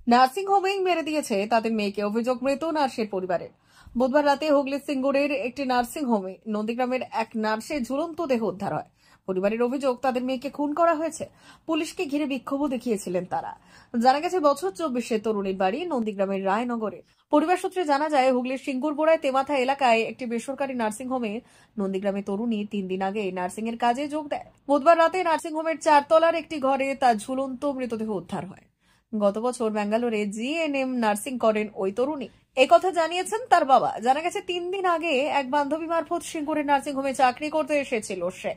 Nursing হোমেই মেরে দিয়েছে তাদের মেয়েকে, অভিযোগ মৃত নার্সের পরিবারের। বুধবার রাতে হুগলি সিঙ্গুরের একটি নার্সিং হোমে নন্দীগ্রামের এক নার্সের ঝুলন্ত দেহ উদ্ধার হয়। পরিবারের অভিযোগ তাদের মেয়েকে খুন করা হয়েছে। পুলিশকে ঘিরে বিক্ষোভও দেখিয়েছিলেন তারা। জানা গেছে বছর 24 তরুণীর বাড়ি নন্দীগ্রামের রায়নগরে। পরিবার সূত্রে জানা যায় হুগলির সিঙ্গুরবোড়ায় তেমাথা এলাকায় একটি বেসরকারি নার্সিং হোমে নন্দীগ্রামে তরুণী 3 দিন আগে নার্সিং এর কাজে যোগ দেয়। বুধবার রাতে নার্সিং হোমের 4 তলার একটি ঘরে তার ঝুলন্ত মৃতদেহ উদ্ধার হয়। গত বছর ব্যাঙ্গালোরে জিএনএম নার্সিং করেন ওই তরুণী। একথা জানিয়েছেন তার বাবা। জানা গেছে 3 দিন আগে এক বান্ধবী মারফত সিঙ্গুরের নার্সিং হোমে চাকরি করতে এসেছিল সে।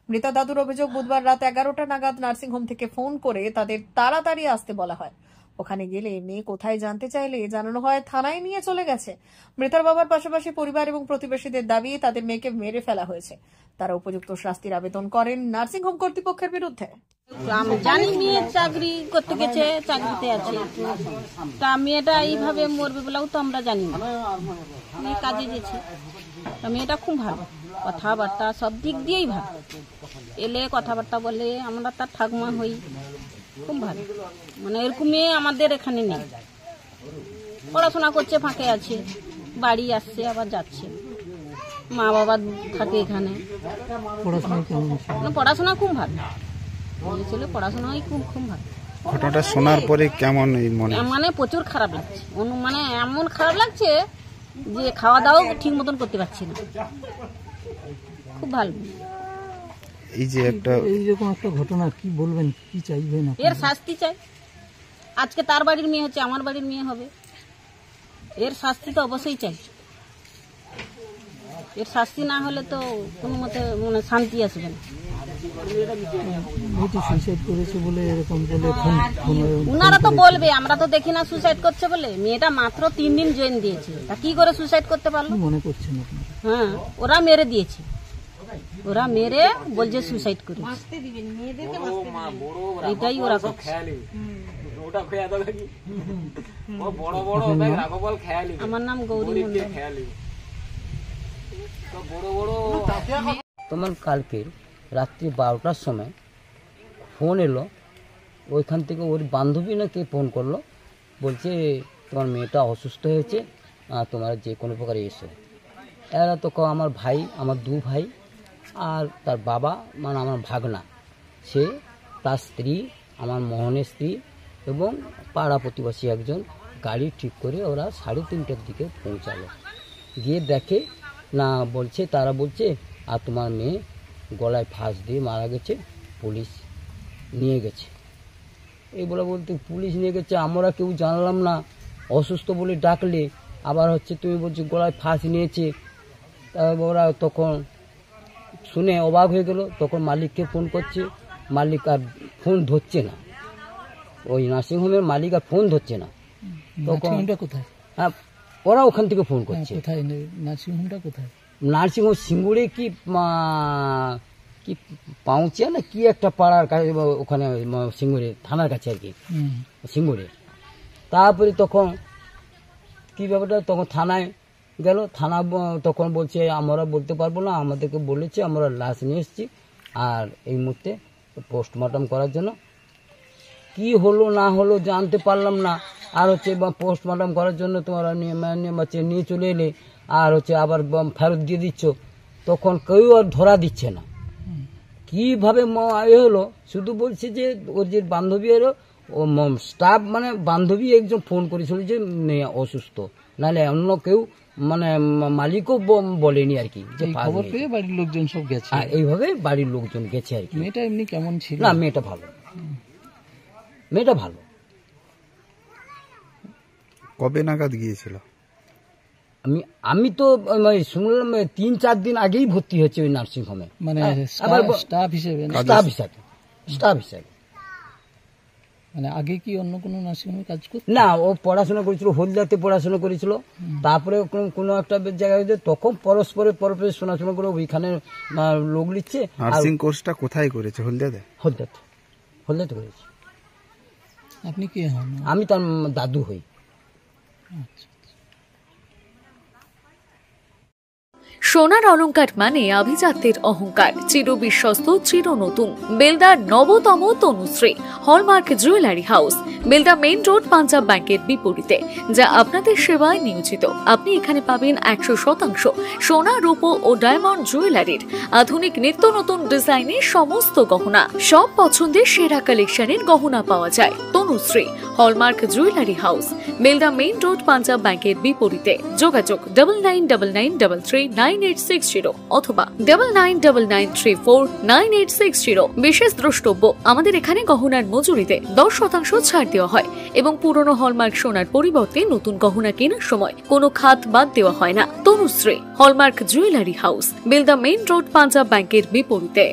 মৃতা দাদুর অভিযোগ, বুধবার রাত 11টা নাগাদ নার্সিং হোম থেকে ফোন করে তাদের তাড়াতাড়ি আসতে বলা হয়। ওখানে গেলে মেয়ে কোথায় জানতে চাইলে জানানো হয় থানায় নিয়ে চলে গেছে। মৃতার বাবার পাশাপাশি পরিবার এবং প্রতিবেশীদের দাবি তাদের মেয়েকে মেরে ফেলা হয়েছে। তারা উপযুক্ত শাস্তির আবেদন করেন নার্সিং হোম কর্তৃপক্ষের বিরুদ্ধে। আমি জানি মেয়ে চাকরি করতে গেছে, চাকরিতে আছে, তা মেয়েটা এইভাবে মরবে বলেও তো আমরা জানি না। মেয়ে কাজে গেছে, তা মেয়েটা খুব ভালো, কথাবার্তা সব দিক দিয়েই ভালো। এলে কথাবার্তা বলে, আমরা তার ঠাকুমা হই, খুব ভালো। মানে এরকম মেয়ে আমাদের এখানে নেই। পড়াশোনা করছে, ফাঁকে আছে, বাড়ি আসছে আবার যাচ্ছে, মা বাবা থাকে এখানে। পড়াশোনা খুব ভালো ছেলে, পড়াশোনাই খুব ভালো। ঘটনাটা শোনার পরে কেমন মানে প্রচুর খারাপ লাগছে, মানে এমন খারাপ লাগছে যে খাওয়া দাওয়া ঠিক মতন করতে পারছি না। খুব ভালো। এই যে এইরকম একটা ঘটনা, কি বলবেন, কি চাইবেন? এর শাস্তি চাই। আজকে তার বাড়ির মেয়ে হচ্ছে, আমার বাড়ির মেয়ে হবে, এর শাস্তি তো অবশ্যই চাই। এর শাস্তি না হলে তো কোনো মতে মানে শান্তি আসবে না। উনারা তো বলবে, আমরা তো দেখি না সুসাইড করছে বলে। মেয়েটা মাত্র 3 দিন জয়েন দিয়েছে, তা কি করে সুসাইড করতে পারলো মনে করছেন? হ্যাঁ, ওরা মেরে দিয়েছে, ওরা মেরে বলছে সুসাইড করে। এটাই ওরা করছে। আমার নাম গৌরী মন্ডল। তোমার কালকে রাত্রি 12টার সময় ফোন এলো, ওইখান থেকে ওর বান্ধবী নাকি ফোন করলো, বলছে তোমার মেয়েটা অসুস্থ হয়েছে, তোমরা যে কোনো প্রকারে এসো। এরা তো আমার ভাই, আমার 2 ভাই আর তার বাবা, মানে আমার ভাগনা, সে, তার স্ত্রী, আমার মোহনের স্ত্রী এবং পাড়া প্রতিবেশী একজন গাড়ি ঠিক করে ওরা 3:30টার দিকে পৌঁছালো। গিয়ে দেখে না, বলছে তারা বলছে আর তোমার মেয়ে গলায় ফাঁস দিয়ে মারা গেছে, পুলিশ নিয়ে গেছে। এই বলতে পুলিশ নিয়ে গেছে, আমরা কেউ জানলাম না, অসুস্থ বলে ডাকলে আবার হচ্ছে তুমি বলছো গলায় ফাঁস নিয়েছে। ওরা তখন শুনে অবাক হয়ে গেল। তখন মালিককে ফোন করছে, মালিক আর ফোন ধরছে না, ওই নার্সিংহোমের মালিক আর ফোন ধরছে না। তখন কোথায়? হ্যাঁ, ওরা ওখান থেকে ফোন করছে। কোথায় নার্সিংহোমটা? কোথায় নার্সিংহোম? সিঙ্গুরে কি পাউচিয়া না কি একটা পাড়ার কাছে, ওখানে সিঙ্গুরে থানার কাছে আর কি, সিঙ্গুরে। তারপরে তখন কি ব্যাপারটা, তখন থানায় গেল। থানা তখন বলছে আমরা বলতে পারবো না, আমাদেরকে বলেছে আমরা লাশ নিয়ে এসেছি আর এই মুহূর্তে পোস্টমর্টম করার জন্য। কি হলো না হলো জানতে পারলাম না। আর হচ্ছে পোস্টমর্টম করার জন্য তোমরা নিয়ে চলে এলে, আর হচ্ছে আবার ফেরত দিয়ে দিচ্ছ। তখন কেউ আর ধরা দিচ্ছে না। কিভাবে হলো, শুধু বলছে যে ওর যে বান্ধবী এলো, ও স্টাফ মানে বান্ধবী একজন ফোন করেছিল যে মেয়ে অসুস্থ, নাহলে অন্য কেউ মানে মালিকও বলেনি আর কি। যে খবর পেয়ে বাড়ির লোকজন সব গেছে, এইভাবে বাড়ির লোকজন গেছে আর কি। মেয়েটা এমনি কেমন ছিল? না, মেয়েটা ভালো, মেয়েটা ভালো। কবে নাগাদ গিয়েছিল? আমি তো শুনলাম 3-4 দিন আগেই ভর্তি হয়েছে ওই নার্সিং হোমে, মানে স্টাফ হিসেবে। মানে আগে কি অন্য কোনো নার্সিং হোমে কাজ করত? না, ও পড়াশোনা করেছিল, হলদিয়াতে পড়াশোনা করেছিল। তারপরে কোনো একটা জায়গায় তখন পরস্পর শোনাশোনা করে ওইখানে লোক নিচ্ছে। নার্সিং কোর্সটা কোথায় করেছে? হলদিয়াতে করেছে। আপনি কি হন? আমি তার দাদু হই। সোনার অলংকার মানে আভিজাত্যের অহংকার, চির বিশ্বস্ত, চির নতুন। বেলদার নবতম Tanushree hallmark jewellery house, Belda main road, Punjab ব্যাংকের বিপরীতে, যা আপনাদের সেবায় নিয়োজিত। আপনি এখানে পাবেন 100% সোনা, রূপো ও ডায়মন্ড জুয়েলারির আধুনিক নিত্য নতুন ডিজাইনের সমস্ত গহনা। সব পছন্দের সেরা কালেকশনের গহনা পাওয়া যায়। Tanushree hallmark jewellery house, Belda main road, Punjab ব্যাংকের বিপরীতে। যোগাযোগ 9999399860 অথবা 9999349860। বিশেষ দ্রষ্টব্য, আমাদের এখানে গহনার মজুরিতে 10% ছাড় দেওয়া হয় এবং পুরনো হলমার্ক সোনার পরিবর্তে নতুন গহনা কেনার সময় কোনো খাত বাদ দেওয়া হয় না। Tanushree hallmark jewellery house, Belda main road, Punjab ব্যাংকের বিপরীতে।